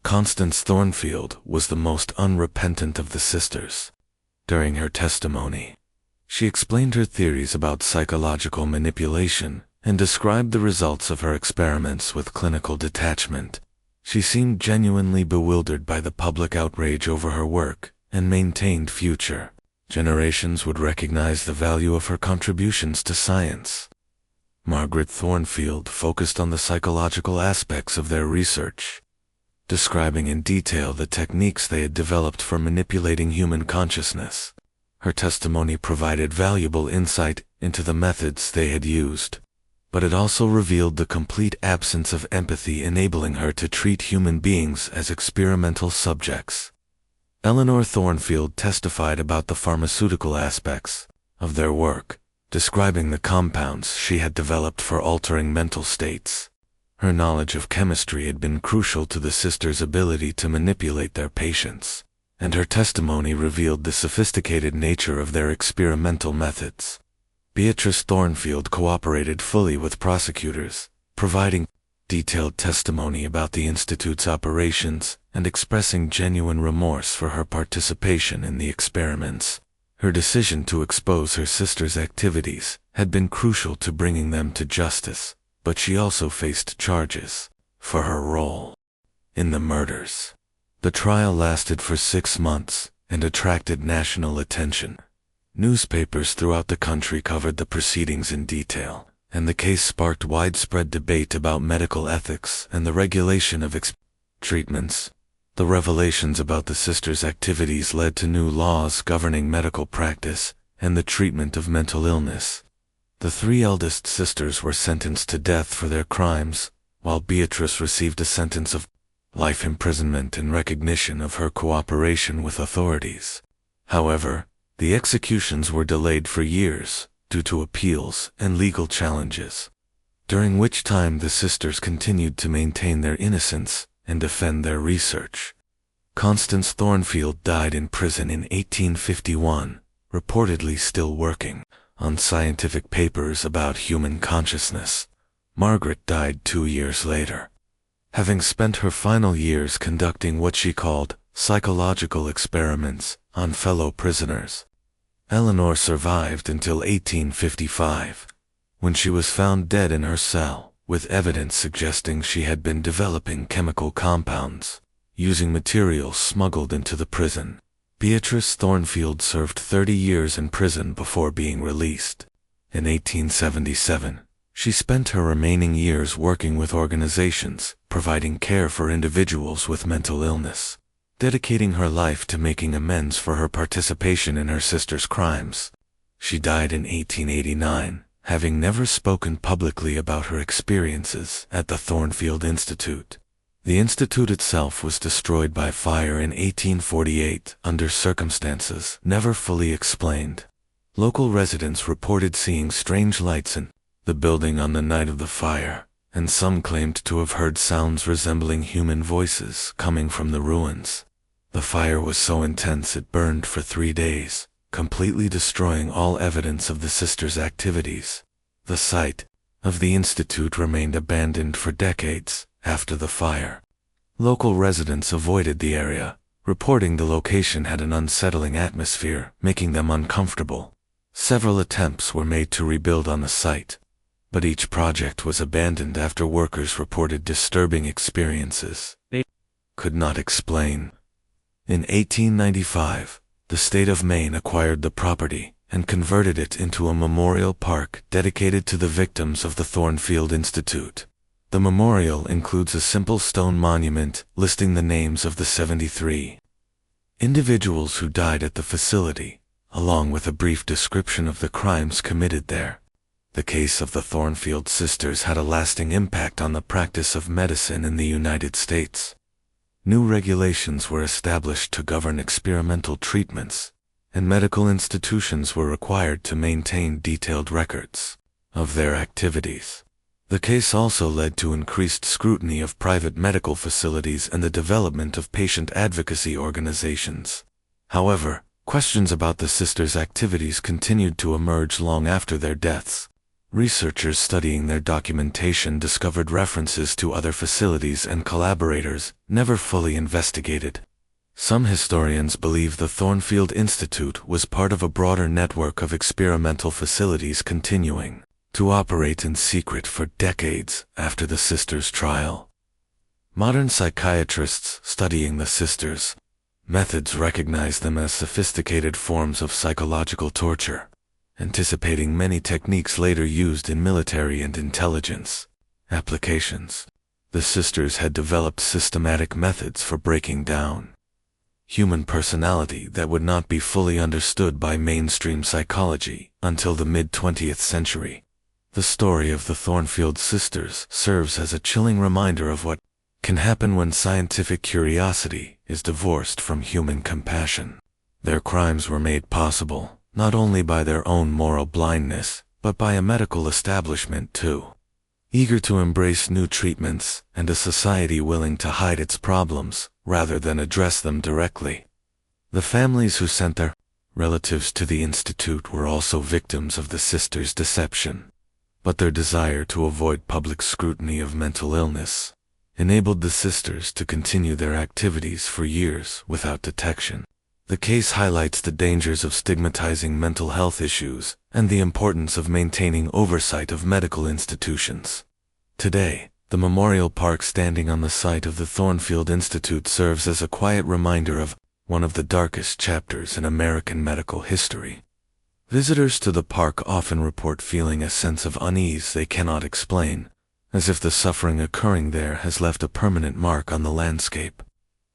Constance Thornfield was the most unrepentant of the sisters. During her testimony, she explained her theories about psychological manipulation and described the results of her experiments with clinical detachment. She seemed genuinely bewildered by the public outrage over her work and maintained future generations would recognize the value of her contributions to science. Margaret Thornfield focused on the psychological aspects of their research, describing in detail the techniques they had developed for manipulating human consciousness. Her testimony provided valuable insight into the methods they had used, but it also revealed the complete absence of empathy, enabling her to treat human beings as experimental subjects. Eleanor Thornfield testified about the pharmaceutical aspects of their work, describing the compounds she had developed for altering mental states. Her knowledge of chemistry had been crucial to the sisters' ability to manipulate their patients, and her testimony revealed the sophisticated nature of their experimental methods. Beatrice Thornfield cooperated fully with prosecutors, providing detailed testimony about the Institute's operations and expressing genuine remorse for her participation in the experiments. Her decision to expose her sister's activities had been crucial to bringing them to justice, but she also faced charges for her role in the murders. The trial lasted for 6 months and attracted national attention. Newspapers throughout the country covered the proceedings in detail, and the case sparked widespread debate about medical ethics and the regulation of treatments. The revelations about the sisters' activities led to new laws governing medical practice and the treatment of mental illness. The 3 eldest sisters were sentenced to death for their crimes, while Beatrice received a sentence of life imprisonment in recognition of her cooperation with authorities. However, the executions were delayed for years due to appeals and legal challenges, during which time the sisters continued to maintain their innocence and defend their research. Constance Thornfield died in prison in 1851, reportedly still working on scientific papers about human consciousness. Margaret died 2 years later, having spent her final years conducting what she called psychological experiments on fellow prisoners. Eleanor survived until 1855, when she was found dead in her cell, with evidence suggesting she had been developing chemical compounds using materials smuggled into the prison. Beatrice Thornfield served 30 years in prison before being released. In 1877, she spent her remaining years working with organizations providing care for individuals with mental illness, dedicating her life to making amends for her participation in her sister's crimes. She died in 1889, having never spoken publicly about her experiences at the Thornfield Institute. The institute itself was destroyed by fire in 1848 under circumstances never fully explained. Local residents reported seeing strange lights in the building on the night of the fire, and some claimed to have heard sounds resembling human voices coming from the ruins. The fire was so intense it burned for 3 days, completely destroying all evidence of the sisters' activities. The site of the institute remained abandoned for decades after the fire. Local residents avoided the area, reporting the location had an unsettling atmosphere, making them uncomfortable. Several attempts were made to rebuild on the site, but each project was abandoned after workers reported disturbing experiences they could not explain. In 1895, the state of Maine acquired the property and converted it into a memorial park dedicated to the victims of the Thornfield Institute. The memorial includes a simple stone monument listing the names of the 73 individuals who died at the facility, along with a brief description of the crimes committed there. The case of the Thornfield sisters had a lasting impact on the practice of medicine in the United States. New regulations were established to govern experimental treatments, and medical institutions were required to maintain detailed records of their activities. The case also led to increased scrutiny of private medical facilities and the development of patient advocacy organizations. However, questions about the sisters' activities continued to emerge long after their deaths. Researchers studying their documentation discovered references to other facilities and collaborators never fully investigated. Some historians believe the Thornfield Institute was part of a broader network of experimental facilities continuing to operate in secret for decades after the sisters' trial. Modern psychiatrists studying the sisters' methods recognize them as sophisticated forms of psychological torture, anticipating many techniques later used in military and intelligence applications. The sisters had developed systematic methods for breaking down human personality that would not be fully understood by mainstream psychology until the mid-20th century. The story of the Thornfield sisters serves as a chilling reminder of what can happen when scientific curiosity is divorced from human compassion. Their crimes were made possible not only by their own moral blindness, but by a medical establishment too, eager to embrace new treatments and a society willing to hide its problems rather than address them directly. The families who sent their relatives to the institute were also victims of the sisters' deception, but their desire to avoid public scrutiny of mental illness enabled the sisters to continue their activities for years without detection. The case highlights the dangers of stigmatizing mental health issues and the importance of maintaining oversight of medical institutions. Today, the memorial park standing on the site of the Thornfield Institute serves as a quiet reminder of one of the darkest chapters in American medical history. Visitors to the park often report feeling a sense of unease they cannot explain, as if the suffering occurring there has left a permanent mark on the landscape.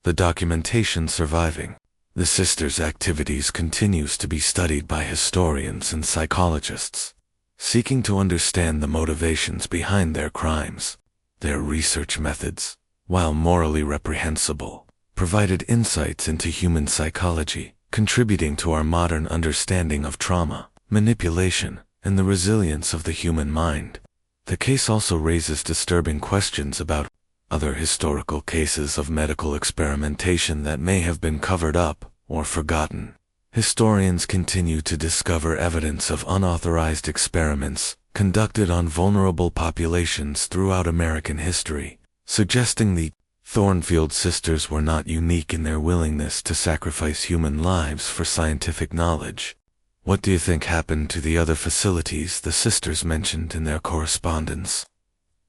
The documentation surviving the sisters' activities continues to be studied by historians and psychologists, seeking to understand the motivations behind their crimes. Their research methods, while morally reprehensible, provided insights into human psychology, contributing to our modern understanding of trauma, manipulation, and the resilience of the human mind. The case also raises disturbing questions about other historical cases of medical experimentation that may have been covered up or forgotten. Historians continue to discover evidence of unauthorized experiments conducted on vulnerable populations throughout American history, suggesting the Thornfield sisters were not unique in their willingness to sacrifice human lives for scientific knowledge. What do you think happened to the other facilities the sisters mentioned in their correspondence?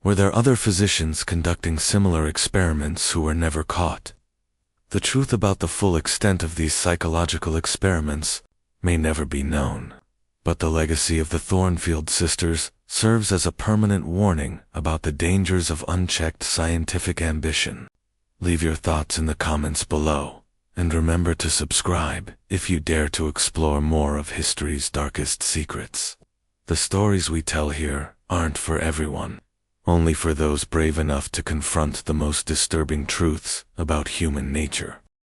Were there other physicians conducting similar experiments who were never caught? The truth about the full extent of these psychological experiments may never be known, but the legacy of the Thornfield sisters serves as a permanent warning about the dangers of unchecked scientific ambition. Leave your thoughts in the comments below, and remember to subscribe if you dare to explore more of history's darkest secrets. The stories we tell here aren't for everyone, only for those brave enough to confront the most disturbing truths about human nature.